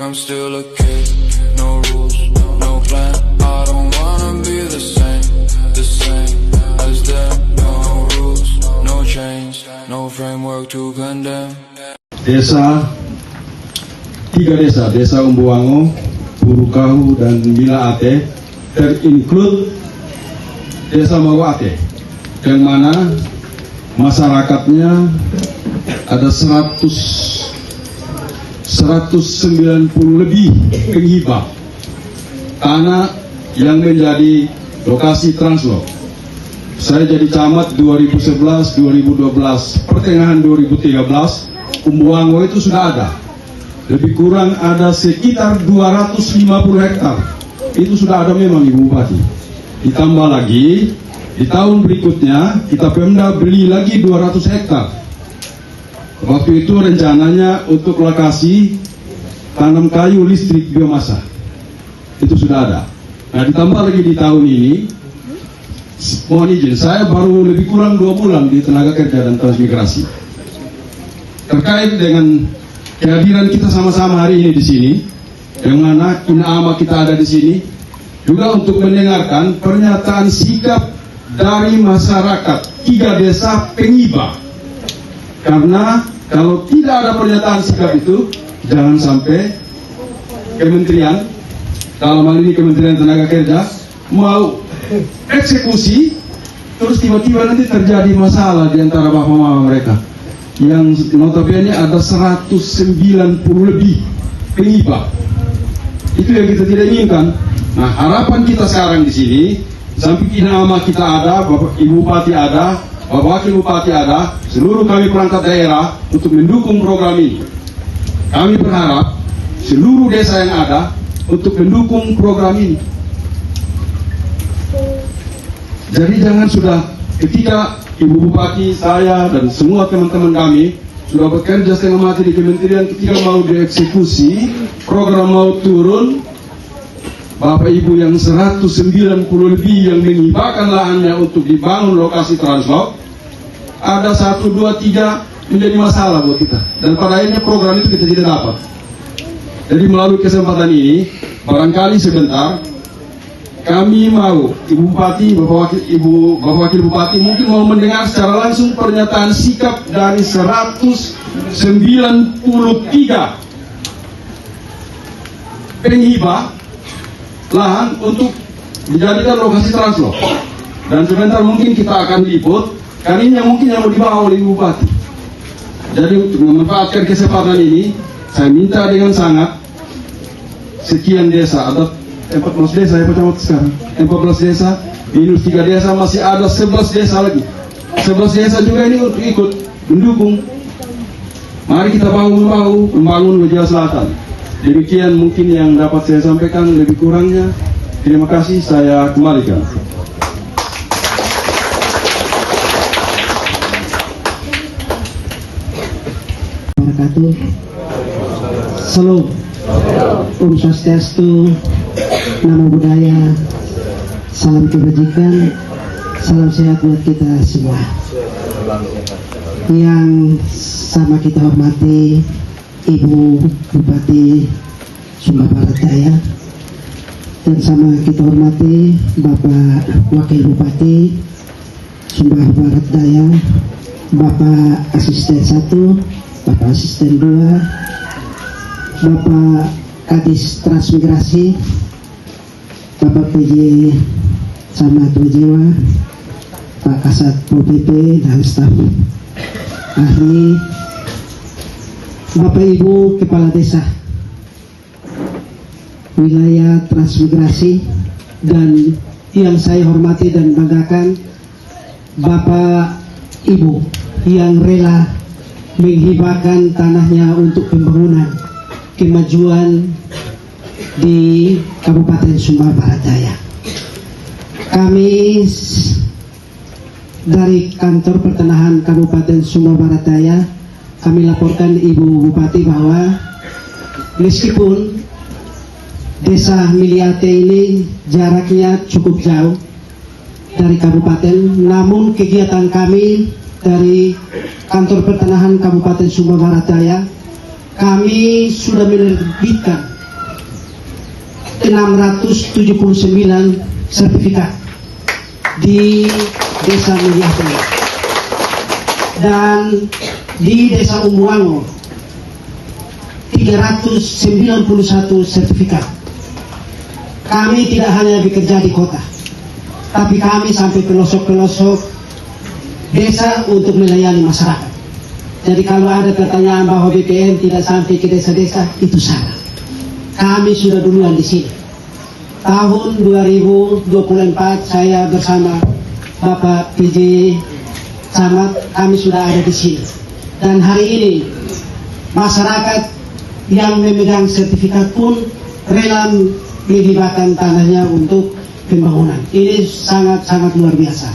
I'm still a kid, no rules, no plan. I don't wanna be the same as them. No rules, no chains, no framework to condemn. Tiga desa Umbuwango, Purukahu, dan Mila Ate, terinclude desa Mawate, yang mana masyarakatnya ada 190 lebih penghibah tanah yang menjadi lokasi translok. Saya jadi camat 2011-2012, pertengahan 2013, Umbuwango itu sudah ada. Lebih kurang ada sekitar 250 hektar. Itu sudah ada memang Ibu Bupati. Ditambah lagi, di tahun berikutnya kita Pemda beli lagi 200 hektar. Waktu itu rencananya untuk lokasi tanam kayu listrik biomasa. Itu sudah ada. Nah, ditambah lagi di tahun ini, mohon izin, saya baru lebih kurang 2 bulan di tenaga kerja dan transmigrasi. Terkait dengan kehadiran kita sama-sama hari ini di sini, yang mana Inama kita ada di sini, juga untuk mendengarkan pernyataan sikap dari masyarakat 3 desa penghibah. Karena kalau tidak ada pernyataan sikap itu, jangan sampai kementerian, dalam hal ini Kementerian Tenaga Kerja, mau eksekusi, terus tiba-tiba nanti terjadi masalah di antara bapak mama mereka. Yang notabene ada 190 lebih penghibah. Itu yang kita tidak inginkan. Nah, harapan kita sekarang di sini, samping nama kita ada, Bapak Ibu Bupati ada, Bapak Wakil Bupati ada, seluruh kami perangkat daerah untuk mendukung program ini. Kami berharap seluruh desa yang ada untuk mendukung program ini. Jadi jangan sudah ketika Ibu Bupati, saya, dan semua teman-teman kami sudah bekerja setengah mati di kementerian, ketika mau dieksekusi, program mau turun, Bapak Ibu yang 190 lebih yang menghibahkan lahannya untuk dibangun lokasi translok, ada 1, 2, 3 menjadi masalah buat kita. Dan pada akhirnya program itu kita tidak dapat. Jadi melalui kesempatan ini, barangkali sebentar, kami mau Ibu Bupati, Bapak Wakil Bupati mungkin mau mendengar secara langsung pernyataan sikap dari 193 penghibah lahan untuk dijadikan lokasi translok. Dan sebentar mungkin kita akan liput, kalinya mungkin yang mau dibawa oleh Ibu Bupati. Jadi untuk memanfaatkan kesempatan ini, saya minta dengan sangat sekian desa, ada 14 desa ya Pak Camat sekarang, 14 desa, minus 3 desa, masih ada 11 desa lagi. 11 desa juga ini untuk ikut mendukung. Mari kita membangun Wajah Selatan. Demikian mungkin yang dapat saya sampaikan, lebih kurangnya terima kasih, saya kembalikan. Wabarakatuh. Salam. Om Swastiastu, Namo Buddhaya, salam kebajikan, salam sehat buat kita semua. Yang sama kita hormati Ibu Bupati Sumba Barat Daya, dan sama kita hormati Bapak Wakil Bupati Sumba Barat Daya, Bapak Asisten 1, Bapak Asisten 2, Bapak Kadis Transmigrasi, Bapak PJ sama Tua Jiwa, Pak Kasat Pol PP dan staf ahli, Bapak Ibu Kepala Desa wilayah transmigrasi, dan yang saya hormati dan banggakan Bapak Ibu yang rela menghibahkan tanahnya untuk pembangunan kemajuan di Kabupaten Sumba Barat Daya. Kami dari Kantor Pertanahan Kabupaten Sumba Barat Daya, kami laporkan Ibu Bupati bahwa meskipun Desa Miliate ini jaraknya cukup jauh dari kabupaten, namun kegiatan kami dari Kantor Pertanahan Kabupaten Sumba Barat Daya, kami sudah menerbitkan 679 sertifikat di Desa Miliate, dan di Desa Umbuango 391 sertifikat. Kami tidak hanya bekerja di kota, tapi kami sampai pelosok-pelosok desa untuk melayani masyarakat. Jadi kalau ada pertanyaan bahwa BPN tidak sampai ke desa-desa, itu salah. Kami sudah duluan di sini. Tahun 2024 saya bersama Bapak PJ Camat, kami sudah ada di sini. Dan hari ini masyarakat yang memegang sertifikat pun rela menghibahkan tanahnya untuk pembangunan. Ini sangat-sangat luar biasa.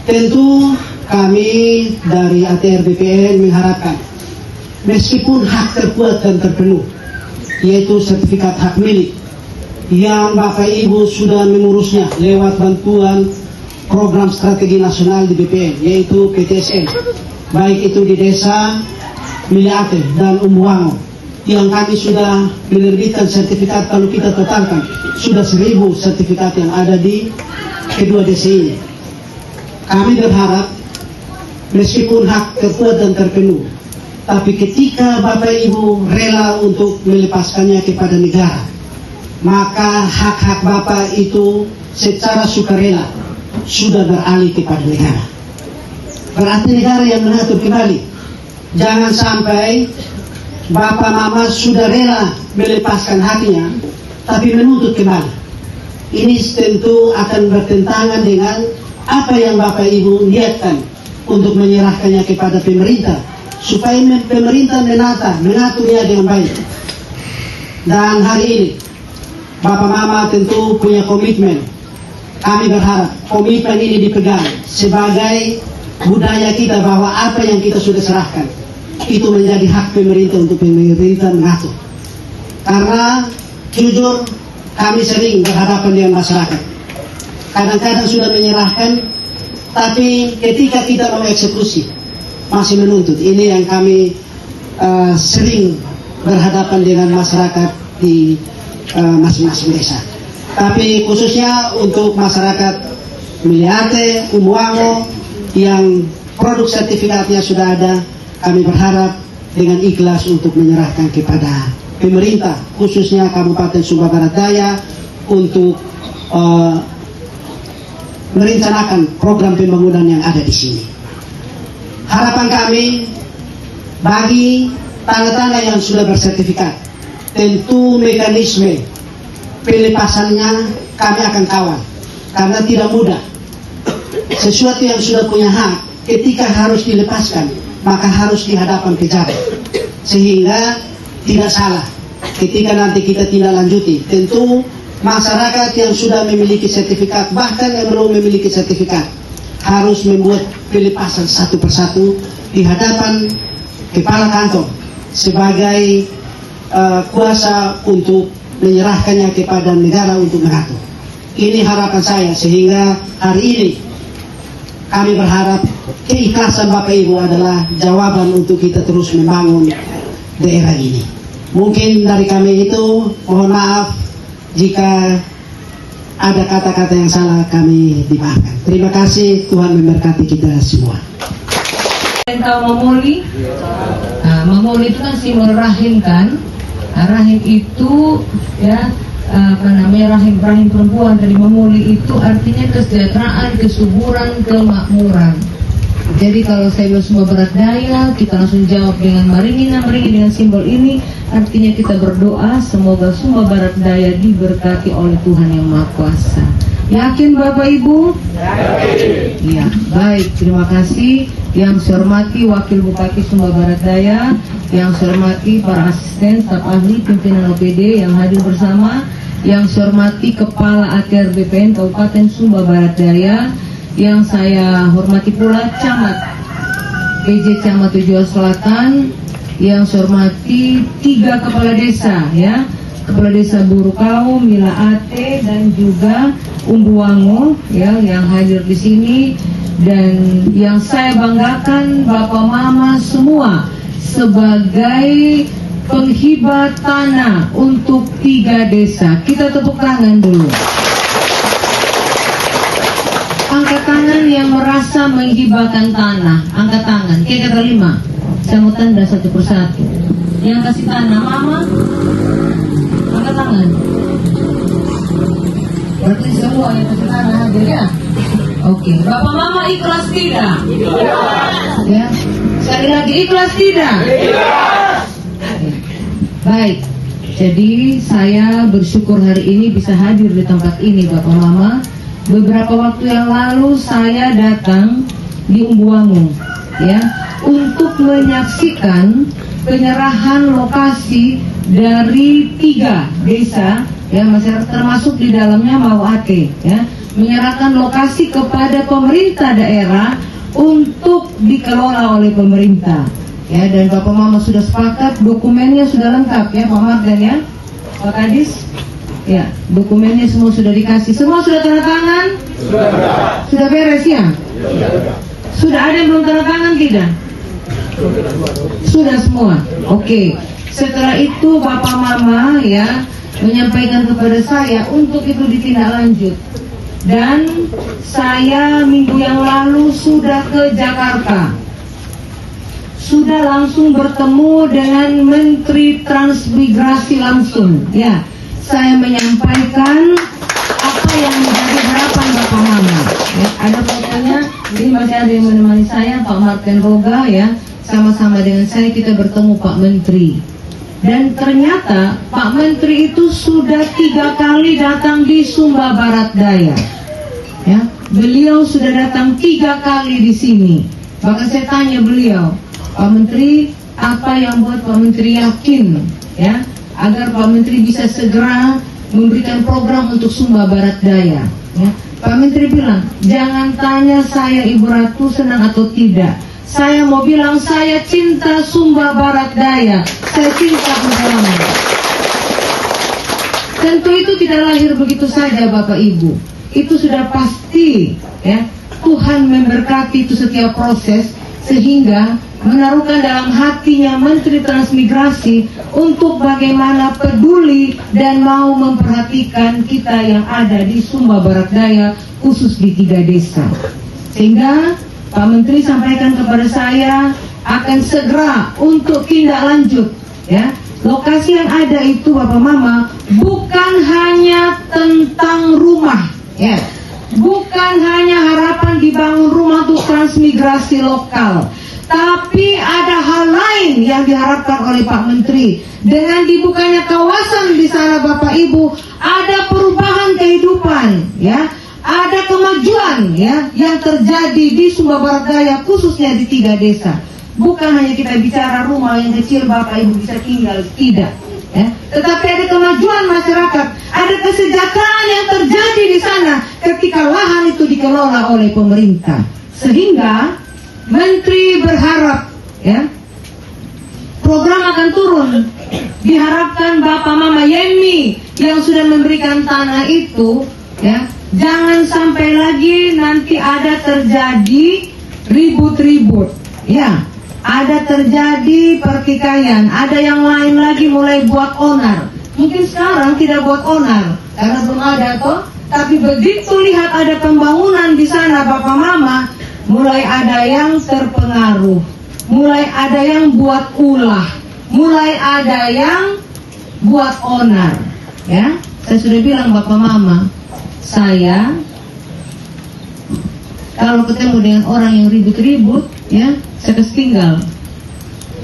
Tentu kami dari ATR BPN mengharapkan, meskipun hak terkuat dan terpenuh, yaitu sertifikat hak milik, yang Bapak Ibu sudah mengurusnya lewat bantuan program strategi nasional di BPN, yaitu PTSN, baik itu di Desa Miliate dan Umbuango, yang kami sudah menerbitkan sertifikat. Kalau kita totalkan, sudah 1000 sertifikat yang ada di kedua desa ini. Kami berharap, meskipun hak terkuat dan terpenuh, tapi ketika Bapak Ibu rela untuk melepaskannya kepada negara, maka hak-hak Bapak itu secara sukarela sudah beralih kepada negara. Berarti negara yang mengatur kembali. Jangan sampai Bapak Mama sudah rela melepaskan haknya, tapi menuntut kembali. Ini tentu akan bertentangan dengan apa yang Bapak Ibu niatkan untuk menyerahkannya kepada pemerintah, supaya pemerintah mengaturnya dengan baik. Dan hari ini Bapak Mama tentu punya komitmen. Kami berharap komitmen ini dipegang sebagai budaya kita, bahwa apa yang kita sudah serahkan itu menjadi hak pemerintah untuk pemerintah mengatur. Karena jujur kami sering berhadapan dengan masyarakat. Kadang-kadang sudah menyerahkan, tapi ketika kita mau eksekusi masih menuntut. Ini yang kami sering berhadapan dengan masyarakat di masing-masing desa. Tapi khususnya untuk masyarakat Miliate, Umbuango yang produk sertifikatnya sudah ada, kami berharap dengan ikhlas untuk menyerahkan kepada pemerintah, khususnya Kabupaten Sumba Barat Daya, untuk merencanakan program pembangunan yang ada di sini. Harapan kami bagi tanah-tanah yang sudah bersertifikat, tentu mekanisme pelepasannya kami akan kawal, karena tidak mudah. Sesuatu yang sudah punya hak, ketika harus dilepaskan, maka harus di hadapan pejabat, sehingga tidak salah ketika nanti kita tidak lanjuti. Tentu masyarakat yang sudah memiliki sertifikat, bahkan yang belum memiliki sertifikat, harus membuat pelepasan satu persatu di hadapan kepala kantor sebagai kuasa untuk menyerahkannya kepada negara untuk mengatur. Ini harapan saya, sehingga hari ini kami berharap keikhlasan Bapak Ibu adalah jawaban untuk kita terus membangun daerah ini. Mungkin dari kami itu, mohon maaf jika ada kata-kata yang salah, kami dimaafkan. Terima kasih, Tuhan memberkati kita semua. Tahu Mamoli? Nah, Mamoli itu kan simbol rahim kan? Nah, rahim itu ya rahim perempuan dari Mamoli itu artinya kesejahteraan, kesuburan, kemakmuran. Jadi kalau saya bilang Sumba Barat Daya, kita langsung jawab dengan maringi dengan simbol ini, artinya kita berdoa semoga Sumba Barat Daya diberkati oleh Tuhan Yang Maha Kuasa. Yakin Bapak Ibu? Yakin. Iya, baik, terima kasih. Yang saya hormati Wakil Bupati Sumba Barat Daya, yang saya hormati para asisten, staf ahli, pimpinan OPD yang hadir bersama, yang saya hormati Kepala ATR BPN Kabupaten Sumba Barat Daya, yang saya hormati pula Camat PJ Camat Tujuan Selatan, yang saya hormati 3 kepala desa ya, Kepala Desa Burukau, Miliate dan juga Umbuango ya, yang hadir di sini. Dan yang saya banggakan Bapak Mama semua sebagai penghibah tanah untuk 3 desa. Kita tepuk tangan dulu. Angkat tangan yang merasa menghibahkan tanah. Angkat tangan. Kita terima. Saya mau tanda satu persatu. Yang kasih tanah, Mama. Angkat tangan. Berarti semua yang kasih tanah hadir ya? Oke. Bapak Mama ikhlas tidak? Ya. Sekali lagi ikhlas tidak? Baik. Jadi saya bersyukur hari ini bisa hadir di tempat ini, Bapak Mama. Beberapa waktu yang lalu saya datang di Umbuwangu, ya, untuk menyaksikan penyerahan lokasi dari 3 desa, ya, masyarakat termasuk di dalamnya Mauate, ya, menyerahkan lokasi kepada pemerintah daerah untuk dikelola oleh pemerintah, ya, dan Bapak Mama sudah sepakat, dokumennya sudah lengkap ya, Pak Mardan ya, Pak Kadis. Ya, dokumennya semua sudah dikasih. Semua sudah tanda tangan? Sudah beres ya? Sudah ada yang belum tanda tangan tidak? Sudah semua. Oke. Setelah itu Bapak Mama ya menyampaikan kepada saya untuk itu ditindaklanjut. Dan saya minggu yang lalu sudah ke Jakarta. Sudah langsung bertemu dengan Menteri Transmigrasi langsung. Ya. Saya menyampaikan apa yang menjadi harapan Bapak Mama. Ya, ada fotonya, ini masih ada yang menemani saya, Pak Martin Roga ya, sama-sama dengan saya kita bertemu Pak Menteri. Dan ternyata Pak Menteri itu sudah 3 kali datang di Sumba Barat Daya. Ya, beliau sudah datang 3 kali di sini. Bahkan saya tanya beliau, Pak Menteri, apa yang buat Pak Menteri yakin, ya, agar Pak Menteri bisa segera memberikan program untuk Sumba Barat Daya. Ya. Pak Menteri bilang, jangan tanya saya Ibu Ratu senang atau tidak. Saya mau bilang saya cinta Sumba Barat Daya. Saya cinta Umbuwangu. Tentu itu tidak lahir begitu saja Bapak Ibu. Itu sudah pasti ya. Tuhan memberkati itu setiap proses sehingga menaruhkan dalam hatinya Menteri Transmigrasi untuk bagaimana peduli dan mau memperhatikan kita yang ada di Sumba Barat Daya, khusus di 3 desa. Sehingga Pak Menteri sampaikan kepada saya akan segera untuk tindak lanjut, ya. Lokasi yang ada itu Bapak Mama bukan hanya tentang rumah, ya. Bukan hanya harapan dibangun rumah untuk transmigrasi lokal, tapi ada hal lain yang diharapkan oleh Pak Menteri. Dengan dibukanya kawasan di sana Bapak Ibu, ada perubahan kehidupan, ya, ada kemajuan, ya, yang terjadi di Sumba Barat Daya, khususnya di 3 desa. Bukan hanya kita bicara rumah yang kecil Bapak Ibu bisa tinggal, tidak. Ya, tetapi ada kemajuan masyarakat, ada kesejahteraan yang terjadi di sana ketika lahan itu dikelola oleh pemerintah. Sehingga Menteri berharap, ya, program akan turun. Diharapkan Bapak Mama Yemi yang sudah memberikan tanah itu, ya, jangan sampai lagi nanti ada terjadi ribut-ribut, ya. Ada terjadi pertikaian, ada yang lain lagi mulai buat onar. Mungkin sekarang tidak buat onar karena belum ada toh, tapi begitu lihat ada pembangunan di sana Bapak Mama, mulai ada yang terpengaruh, mulai ada yang buat ulah, mulai ada yang buat onar, ya. Saya sudah bilang Bapak Mama, saya kalau ketemu dengan orang yang ribut-ribut, ya, saya kasih tinggal.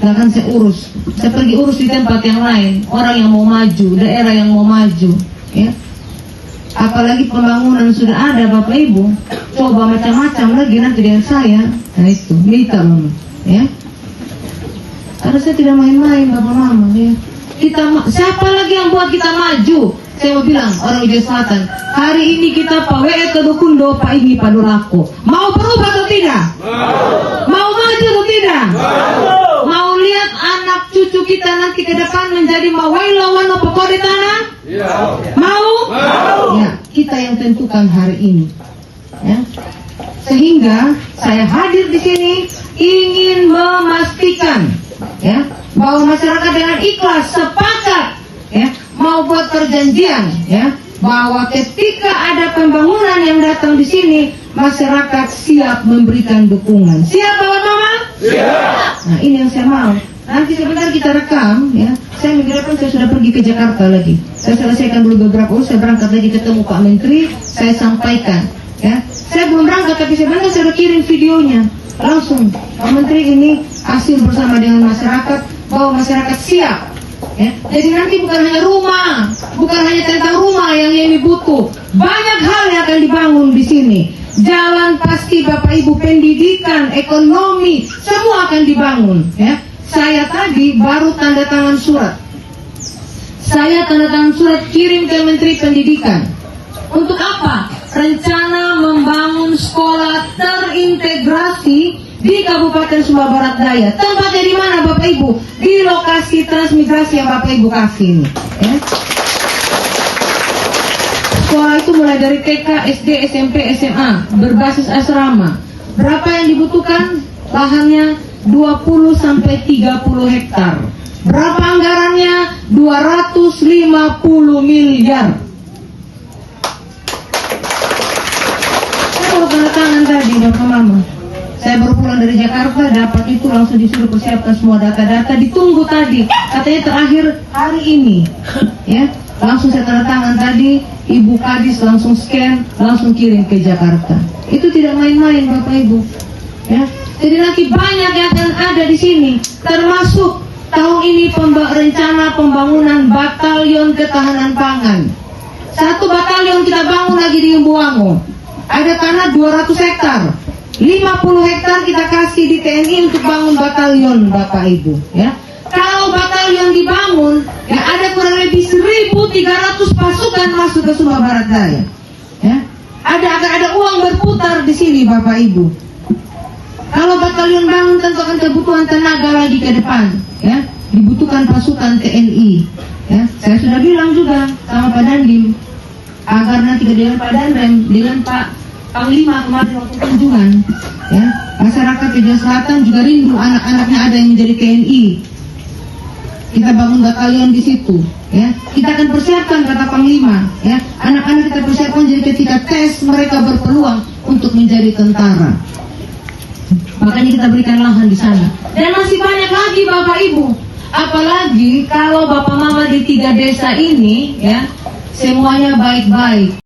Gak akan saya urus. Saya pergi urus di tempat yang lain. Orang yang mau maju, daerah yang mau maju, ya. Apalagi pembangunan sudah ada Bapak Ibu, coba macam-macam lagi nanti dengan saya. Nah itu, minta Mama, ya. Karena saya tidak main-main Bapak Mama, ya. Siapa lagi yang buat kita maju? Saya mau bilang, orang Ujung Selatan, hari ini kita Pak WE Kedukundo, Pak Igi Padulako. Mau berubah atau tidak? Mau maju atau tidak? Mau lihat anak cucu kita nanti ke depan menjadi mawailawan apa kode tanah? Mau? Ya, kita yang tentukan hari ini. Ya. Sehingga saya hadir di sini ingin memastikan, ya, bahwa masyarakat dengan ikhlas sepakat ya mau buat perjanjian ya bahwa ketika ada pembangunan yang datang di sini masyarakat siap memberikan dukungan. Siap Bapak Mama? Siap. Nah ini yang saya mau. Nanti sebentar kita rekam ya. Saya minggu depan saya sudah pergi ke Jakarta lagi. Saya selesaikan dulu beberapa urus, saya berangkat lagi ketemu Pak Menteri, saya sampaikan ya. Saya belum berangkat tapi sebenarnya saya sudah kirim videonya langsung. Pak Menteri ini hasil bersama dengan masyarakat bahwa masyarakat siap. Ya. Jadi nanti bukan hanya rumah, bukan hanya tentang rumah yang ini butuh. Banyak hal yang akan dibangun di sini. Jalan pasti Bapak Ibu, pendidikan, ekonomi, semua akan dibangun. Ya. Saya tadi baru tanda tangan surat. Saya tanda tangan surat kirim ke Menteri Pendidikan. Untuk apa? Rencana membangun sekolah terintegrasi di Kabupaten Sumba Barat Daya. Tempatnya di mana Bapak Ibu? Di lokasi transmigrasi yang Bapak Ibu kasih ini. Ya. Sekolah itu mulai dari TK, SD, SMP, SMA, berbasis asrama. Berapa yang dibutuhkan? Lahannya 20 sampai 30 hektar. Berapa anggarannya? 250 miliar. Saya baru tanda tangan tadi Bapak Mama. Saya baru pulang dari Jakarta, dapat itu langsung disuruh persiapkan semua data-data, ditunggu tadi. Katanya terakhir hari ini. Ya, langsung saya tanda tangan tadi, Ibu Kadis langsung scan, langsung kirim ke Jakarta. Itu tidak main-main Bapak Ibu. Ya. Jadi nanti banyak yang akan ada di sini, termasuk tahun ini rencana pembangunan batalion ketahanan pangan. 1 batalion kita bangun lagi di Umbuwango. Ada tanah 200 hektar. 50 hektar kita kasih di TNI untuk bangun batalion Bapak Ibu. Ya. Kalau batalion dibangun, ya ada kurang lebih 1.300 pasukan masuk ke Sumba Barat Daya. Ya. Akan ada uang berputar di sini Bapak Ibu. Kalau batalion bangun tentu akan kebutuhan tenaga lagi ke depan, ya. Dibutuhkan pasukan TNI, ya. Saya sudah bilang juga sama Pak Dandim agar nanti dengan Pak Danrem, dengan Pak Panglima kemarin waktu kunjungan, ya. Masyarakat Kejauhan Selatan juga rindu anak-anaknya ada yang menjadi TNI. Kita bangun batalion di situ, ya. Kita akan persiapkan kata Panglima, ya. Anak-anak kita persiapkan jadi ketika tes mereka berpeluang untuk menjadi tentara. Makanya kita berikan lahan di sana. Dan masih banyak lagi Bapak Ibu. Apalagi kalau Bapak Mama di 3 desa ini ya, semuanya baik-baik.